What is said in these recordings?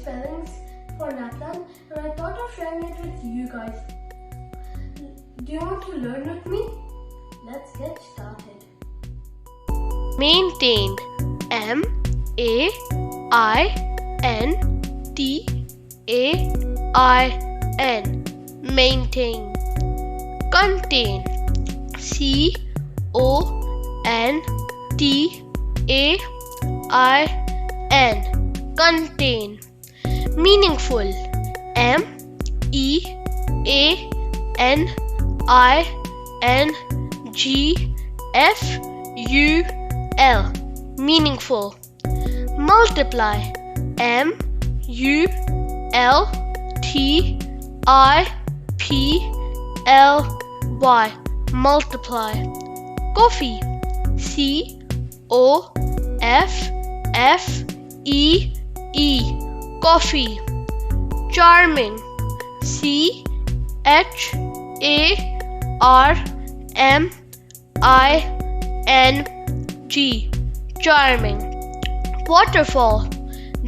spellings for NAPLAN and I thought of sharing it with you guys. Do you want to learn with me? Let's get started. Maintain. M-A-I-N-T-A-I-N. Maintain. Contain. C-O-N-T-A-I-N. Contain. Meaningful. M-E-A-N-I-N-G-F-U-L. Meaningful. Multiply. M-U-L-T-I-P-L-Y. Multiply. Coffee. C-O-F-F-E-E. Coffee. Charming. C-H-A-R-M-I-N-G. Charming. Waterfall.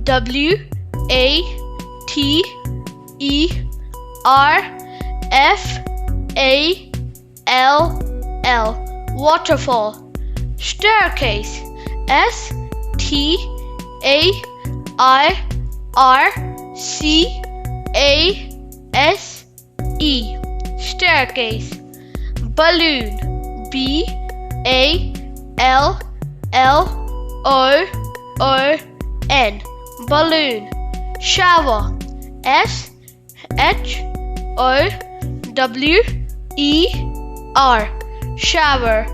W-A-T-E-R-F-A-L-L. Waterfall. Staircase. S-T-A-I-R-C-A-S-E. Staircase. Balloon. B-A-L-L-O-O-N. Balloon. Shower. S-H-O-W-E-R. Shower.